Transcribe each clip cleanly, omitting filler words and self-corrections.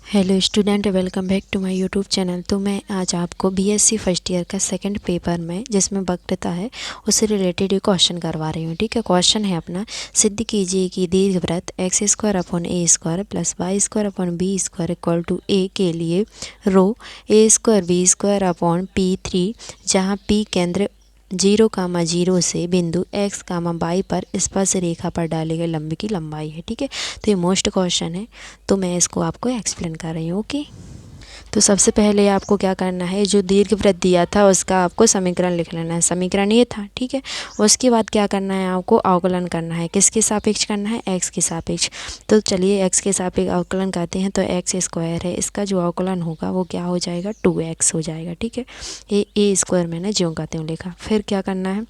Hello student, welcome back to my YouTube channel. तो मैं आज आपको बीएससी फर्स्ट ईयर का सेकंड पेपर में जिसमें वक्रता है उससे रिलेटेड ये क्वेश्चन करवा रही हूँ। ठीक है, क्वेश्चन है अपना, सिद्ध कीजिए कि दीर्घवृत्त X square upon A square plus Y square upon B square equal to A के लिए रो A square B square upon P3 जहाँ P केंद्र 0,0 से बिंदु x, y पर स्पर्श रेखा पर डाले गए लंब की लंबाई है। ठीक है, तो ये मोस्ट क्वेश्चन है, तो मैं इसको आपको एक्सप्लेन कर रही हूँ। ओके, तो सबसे पहले आपको क्या करना है, जो दीर्घवृत्त दिया था उसका आपको समीकरण लिख लेना है। समीकरण ये था। ठीक है, उसके बाद क्या करना है, आपको अवकलन करना है। किसके सापेक्ष करना है? एक्स के सापेक्ष। तो चलिए एक्स के सापेक्ष अवकलन करते हैं। तो एक्स स्क्वायर है, इसका जो अवकलन होगा वो क्या हो जाएगा? 2x हो जाएगा। ठीक है, ये ए स्क्वायर मैंने ज्यों का त्यों लिखा। फिर क्या करना है,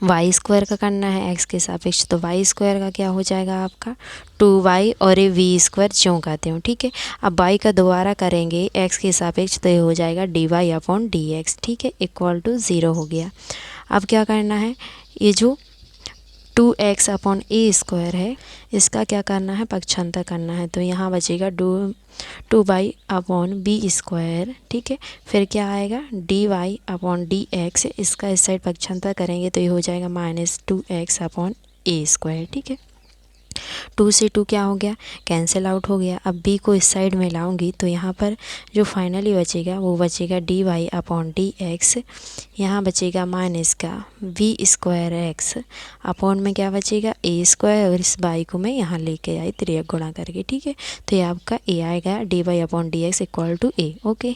वाई स्क्वायर का करना है एक्स के सापेक्ष। तो वाई स्क्वायर का क्या हो जाएगा आपका? 2y और ये वी स्क्वायर ज्यों कहते हो। ठीक है, अब वाई का दोबारा करेंगे एक्स के सापेक्ष, तो ये हो जाएगा dy अपॉन dx। ठीक है, इक्वल टू 0 हो गया। अब क्या करना है, ये जो 2x अपॉन ए स्क्वायर है इसका क्या करना है? पक्षांतर करना है। तो यहाँ बचेगा 2y अपॉन बी स्क्वायर। ठीक है, फिर क्या आएगा? dy upon dx। इसका इस साइड पक्षांतर करेंगे तो ये हो जाएगा -2x अपॉन ए स्क्वायर। ठीक है, 2 से 2 क्या हो गया? कैंसिल आउट हो गया। अब b को इस साइड में लाऊंगी तो यहाँ पर जो फाइनली बचेगा वो बचेगा dy अपॉन dx। यहाँ बचेगा माइनस का वी स्क्वायर एक्स अपॉन में क्या बचेगा? ए स्क्वायर, और इस y को मैं यहाँ लेके आई त्रियक गुणा करके। ठीक है, तो ये आपका a आएगा dy upon dx equal to a। Okay,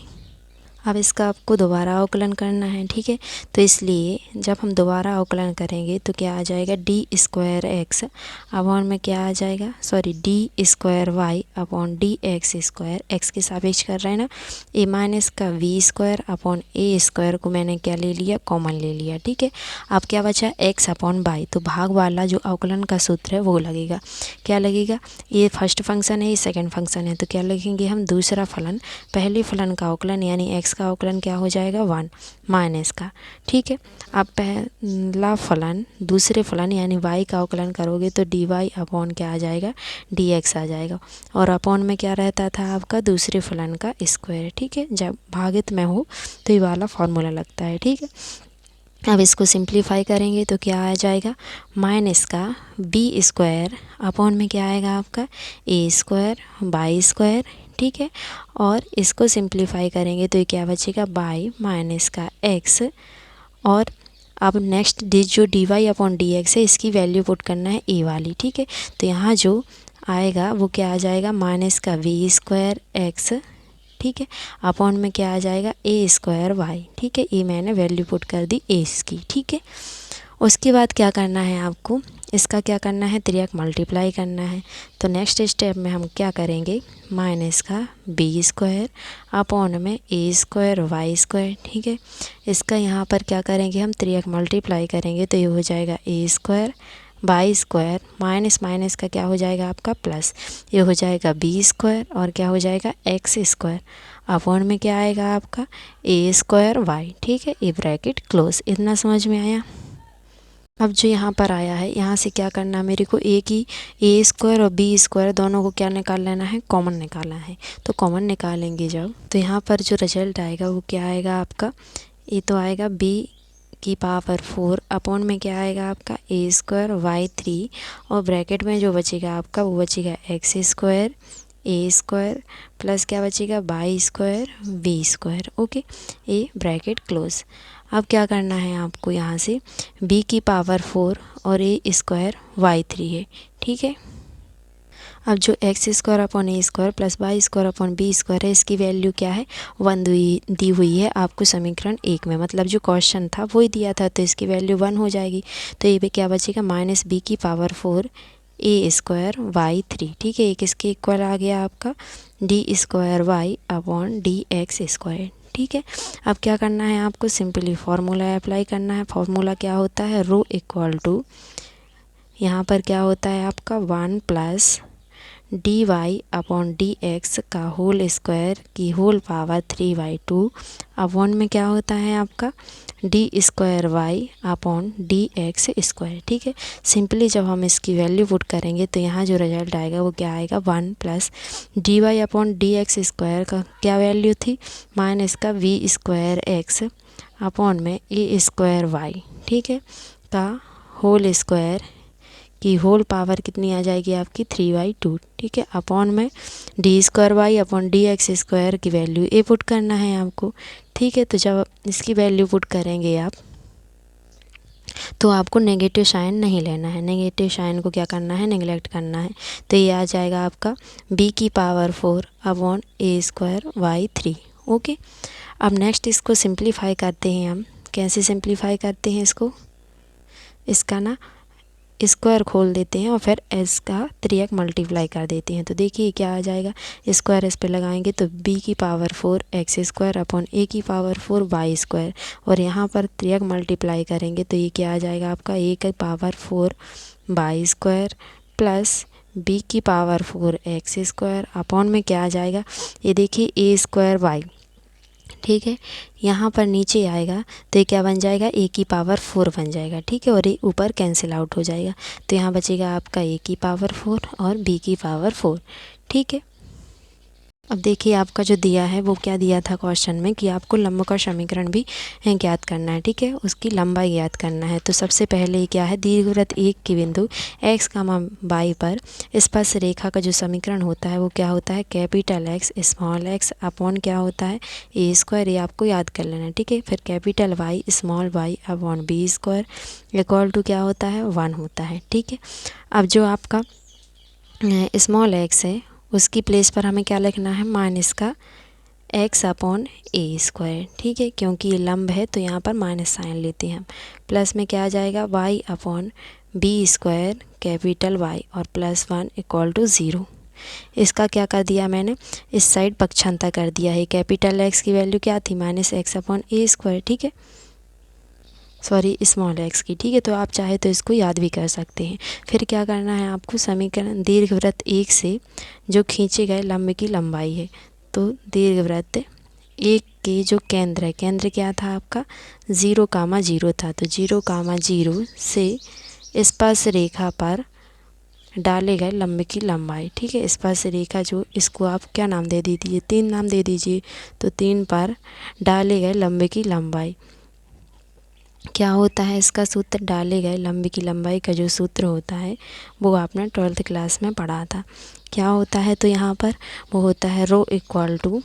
अब इसका आपको दोबारा अवकलन करना है। ठीक है, तो इसलिए जब हम दोबारा अवकलन करेंगे तो क्या आ जाएगा? डी स्क्वायर एक्स अपॉन में क्या आ जाएगा? Sorry, D square Y upon D X square, X के सापेक्ष कर रहे हैं ना, ए माइनस का V square upon A square को मैंने क्या ले लिया? कॉमन ले लिया। ठीक है, अब क्या बचा? X upon Y. तो भाग वाला जो अवकलन का सूत्र है वो लगेगा। क्या लगेगा? ये फर्स्ट फंक्शन है, ये सेकेंड फंक्शन है, तो क्या लिखेंगे हम? दूसरा फलन पहले फलन का अवकलन यानी एक्स का अवकलन क्या हो जाएगा? 1 माइनस का। ठीक है, अब पहला फलन दूसरे फलन यानी y का अवकलन करोगे तो dy अपॉन क्या आ जाएगा? dx आ जाएगा। और अपॉन में क्या रहता था आपका? दूसरे फलन का स्क्वायर। ठीक है, जब भागित में हो तो ये वाला फॉर्मूला लगता है। ठीक है, अब इसको सिंप्लीफाई करेंगे तो क्या आ जाएगा? माइनस का बी स्क्वायर अपॉन में क्या आएगा आपका? ए स्क्वायर बाई स्क्वायर। ठीक है, और इसको सिंप्लीफाई करेंगे तो ये क्या बचेगा? बाई माइनस का एक्स। और अब नेक्स्ट जो D Y upon D X है इसकी वैल्यू पुट करना है ए वाली। ठीक है, तो यहाँ जो आएगा वो क्या आ जाएगा? माइनस का वी स्क्वायर एक्स। ठीक है, अपॉन में क्या आ जाएगा? A square Y. ठीक है, ये मैंने वैल्यू पुट कर दी ए की। ठीक है, उसके बाद क्या करना है आपको? इसका क्या करना है? त्रियक मल्टीप्लाई करना है। तो नेक्स्ट स्टेप में हम क्या करेंगे? माइनस का बी स्क्वायर अपॉन में ए स्क्वायर वाई स्क्वायर। ठीक है, इसका यहाँ पर क्या करेंगे हम? त्रियक मल्टीप्लाई करेंगे तो ये हो जाएगा A square by square minus minus का क्या हो जाएगा आपका? प्लस। ये हो जाएगा बी स्क्वायर और क्या हो जाएगा? एक्स स्क्वायर अपॉन में क्या आएगा आपका? ए स्क्वायर वाई। ठीक है, ये ब्रैकेट क्लोज। इतना समझ में आया? अब जो यहाँ पर आया है यहाँ से क्या करना है मेरे को? ए की ए स्क्वायर और बी स्क्वायर दोनों को क्या निकाल लेना है? कॉमन निकालना है। तो कॉमन निकालेंगे जब तो यहाँ पर जो रिजल्ट आएगा वो क्या आएगा आपका? ये तो आएगा बी की पावर 4 अपॉन में क्या आएगा आपका? ए स्क्वायर वाई 3 और ब्रैकेट में जो बचेगा आपका वो बचेगा X square A square plus क्या बचेगा? Y square V square. Okay, A bracket close. अब क्या करना है आपको? यहाँ से b की पावर 4 और ए स्क्वायर वाई 3 है। ठीक है, अब जो X square upon A square plus Y square upon B square है इसकी वैल्यू क्या है? 1 दी हुई है आपको समीकरण 1 में, मतलब जो क्वेश्चन था वही दिया था तो इसकी वैल्यू 1 हो जाएगी। तो ये पे क्या बचेगा? माइनस बी की पावर 4 ए स्क्वायर वाई 3। ठीक है, ये किसके इक्वल आ गया आपका? D square Y upon D X square. ठीक है, अब क्या करना है आपको? सिंपली फार्मूला अप्लाई करना है। फार्मूला क्या होता है? रो इक्वल टू यहाँ पर क्या होता है आपका? 1 plus D Y upon D X का होल स्क्वायर की होल पावर 3/2 अपॉन में क्या होता है आपका D square Y upon D X square. ठीक है, सिंपली जब हम इसकी वैल्यू पुट करेंगे तो यहाँ जो रिजल्ट आएगा वो क्या आएगा 1 plus D Y upon D X square का क्या वैल्यू थी माइनस का वी स्क्वायर एक्स अपॉन में ए स्क्वायर वाई, ठीक है, का होल स्क्वायर की होल पावर कितनी आ जाएगी आपकी 3/2, ठीक है, अपॉन में D square Y upon D X square की वैल्यू ए पुट करना है आपको। ठीक है, तो जब इसकी वैल्यू पुट करेंगे आप तो आपको नेगेटिव साइन नहीं लेना है, नेगेटिव साइन को क्या करना है नेगलेक्ट करना है। तो ये आ जाएगा आपका b की power 4 upon A square Y 3। Okay, अब नेक्स्ट इसको सिंप्लीफाई करते हैं हम। कैसे सिंप्लीफाई करते हैं इसका ना स्क्वायर खोल देते हैं और फिर एस का 3x मल्टीप्लाई कर देते हैं। तो देखिए क्या आ जाएगा, स्क्वायर इस पे लगाएंगे तो b की पावर 4 एक्स स्क्वायर अपॉन ए की पावर 4 वाई स्क्वायर, और यहाँ पर 3x मल्टीप्लाई करेंगे तो ये क्या आ जाएगा आपका ए की power 4 Y square plus b की पावर 4 एक्स स्क्वायर अपॉन में क्या आ जाएगा, ये देखिए ए स्क्वायर वाई। ठीक है, यहाँ पर नीचे आएगा तो ये क्या बन जाएगा ए की पावर 4 बन जाएगा। ठीक है, और ये ऊपर कैंसिल आउट हो जाएगा तो यहाँ बचेगा आपका ए की पावर 4 और बी की पावर 4। ठीक है, अब देखिए आपका जो दिया है वो क्या दिया था क्वेश्चन में कि आपको लंब का समीकरण भी ज्ञात करना है। ठीक है, उसकी लंबाई ज्ञात करना है। तो सबसे पहले क्या है, दीर्घवृत्त एक के बिंदु x, y पर स्पर्श रेखा का जो समीकरण होता है वो क्या होता है capital x small x upon क्या होता है ए स्क्वायर, ये आपको याद कर लेना है। ठीक है, फिर capital Y small Y upon B square equal to क्या होता है 1 होता है। ठीक है, अब जो आपका स्मॉल एक्स है उसकी प्लेस पर हमें क्या लिखना है माइनस का x अपॉन ए स्क्वायर। ठीक है, क्योंकि ये लंब है तो यहाँ पर माइनस साइन लेते हैं हम। प्लस में क्या आ जाएगा y upon B square capital y और प्लस 1 इक्वल टू 0। इसका क्या कर दिया मैंने, इस साइड पक्षांतर कर दिया है। कैपिटल x की वैल्यू क्या थी minus x upon A square, ठीक है, सॉरी स्मॉल एक्स की। ठीक है, तो आप चाहे तो इसको याद भी कर सकते हैं। फिर क्या करना है आपको, समीकरण दीर्घवृत्त एक से जो खींचे गए लंब की लंबाई है, तो दीर्घवृत्त एक के जो केंद्र है, केंद्र क्या था आपका 0,0 था, तो 0,0 से स्पर्श रेखा पर डाले गए लंब की लंबाई। ठीक है, स्पर्श रेखा जो इसको आप क्या नाम दे दीजिए 3 नाम दे दीजिए, तो 3 पर डाले गए लंब की लंबाई क्या होता है, इसका सूत्र डाले गए लंब की लंबाई का जो सूत्र होता है वो आपने 12th क्लास में पढ़ा था। क्या होता है, तो यहाँ पर वो होता है रो इक्वल टू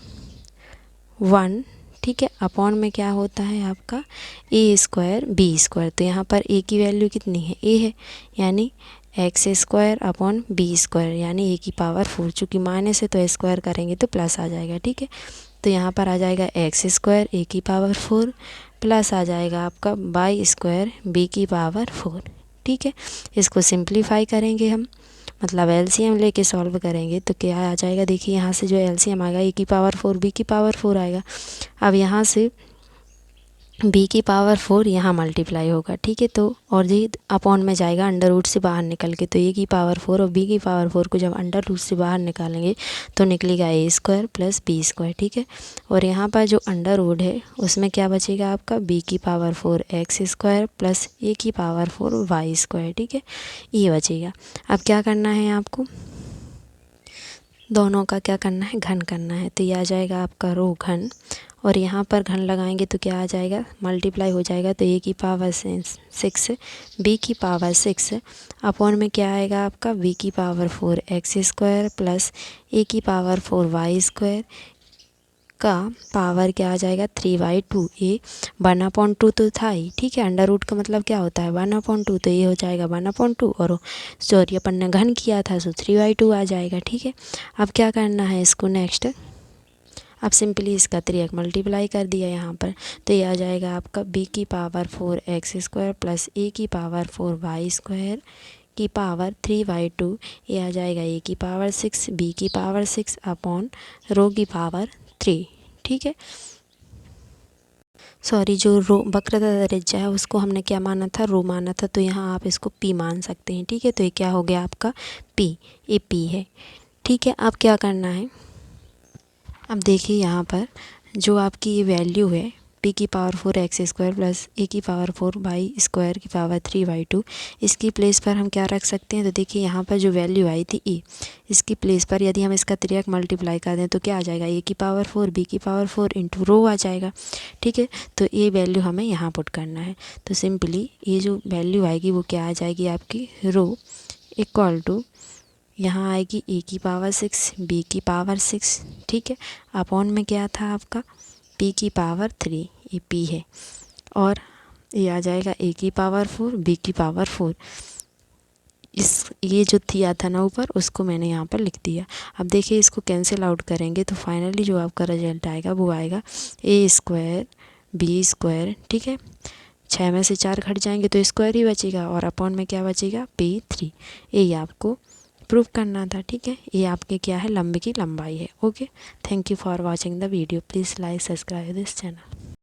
1। ठीक है, अपॉन में क्या होता है आपका ए स्क्वायर बी स्क्वायर। तो यहाँ पर ए की वैल्यू कितनी है ए है, यानी X square upon B square यानी ए की पावर 4। चूँकि माइनस है तो स्क्वायर करेंगे तो प्लस आ जाएगा। ठीक है, तो यहाँ पर आ जाएगा एक्स स्क्वायर ए की पावर 4 प्लस आ जाएगा आपका वाई स्क्वायर बी की पावर 4। ठीक है, इसको सिंप्लीफाई करेंगे हम, मतलब एलसीएम लेके सॉल्व करेंगे तो क्या आ जाएगा, देखिए यहाँ से जो एलसीएम आएगा ए की पावर 4 बी की पावर 4 आएगा। अब यहाँ से बी की पावर 4 यहाँ मल्टीप्लाई होगा। ठीक है, तो और जी अपॉन में जाएगा अंडर रूट से बाहर निकल के, तो ए की पावर 4 और बी की पावर 4 को जब अंडर रूट से बाहर निकालेंगे तो निकलेगा ए स्क्वायर प्लस बी स्क्वायर। ठीक है, और यहाँ पर जो अंडर रूट है उसमें क्या बचेगा आपका बी की पावर 4 एक्स स्क्वायर प्लस ए की पावर 4 वाई स्क्वायर। ठीक है, ये बचेगा। अब क्या करना है आपको, दोनों का क्या करना है घन करना है। तो ये आ जाएगा आपका रो घन, और यहाँ पर घन लगाएंगे तो क्या आ जाएगा मल्टीप्लाई हो जाएगा, तो ए की पावर 6 बी की पावर 6 अपॉन में क्या आएगा आपका बी की पावर 4 एक्स स्क्वायर प्लस ए की पावर 4 वाई स्क्वायर का पावर क्या आ जाएगा 3/2। ए 1/2 तो था ही। ठीक है, अंडर रूट का मतलब क्या होता है 1/2, तो ये हो जाएगा 1/2, और सॉरी अपन ने घन किया था तो 3/2 आ जाएगा। ठीक है, अब क्या करना है इसको नेक्स्ट, अब सिंपली इसका 3x मल्टीप्लाई कर दिया यहाँ पर, तो ये आ जाएगा आपका b की पावर 4 एक्स स्क्वायर प्लस ए की पावर 4 वाई स्क्वायर की पावर 3/2। ये आ जाएगा ए की पावर 6 बी की पावर 6 अपॉन रो की पावर 3। ठीक है, सॉरी जो रो वक्रता त्रिज्या है उसको हमने क्या माना था रो माना था, तो यहाँ आप इसको p मान सकते हैं। ठीक है, तो ये क्या हो गया आपका p, ये p है। ठीक है, अब क्या करना है, अब देखिए यहाँ पर जो आपकी ये वैल्यू है p की power 4 X square plus a की पावर 4 वाई स्क्वायर की पावर 3 वाई 2, इसकी प्लेस पर हम क्या रख सकते हैं। तो देखिए यहाँ पर जो वैल्यू आई थी e, इसकी प्लेस पर यदि हम इसका 3x मल्टीप्लाई कर दें तो क्या आ जाएगा, a की पावर 4 b की पावर 4 इंटू रो आ जाएगा। ठीक है, तो ये वैल्यू हमें यहाँ पुट करना है। तो सिंपली ये जो वैल्यू आएगी वो क्या आ जाएगी आपकी, रो इक्वल टू यहाँ आएगी a की पावर 6 b की पावर 6, ठीक है, अपॉन में क्या था आपका p की पावर 3, ये p है, और ये आ जाएगा a की पावर 4 b की पावर 4। इस ये जो दिया था ना ऊपर उसको मैंने यहाँ पर लिख दिया। अब देखिए इसको कैंसिल आउट करेंगे तो फाइनली जो आपका रिजल्ट आएगा वो आएगा a स्क्वायर b स्क्वायर, ठीक है, 6 में से 4 घट जाएंगे तो स्क्वायर ही बचेगा, और अपॉन में क्या बचेगा p3। ये आपको प्रूव करना था। ठीक है, ये आपके क्या है, लंबे की लंबाई है। Okay, thank you for watching the video, please like subscribe this channel.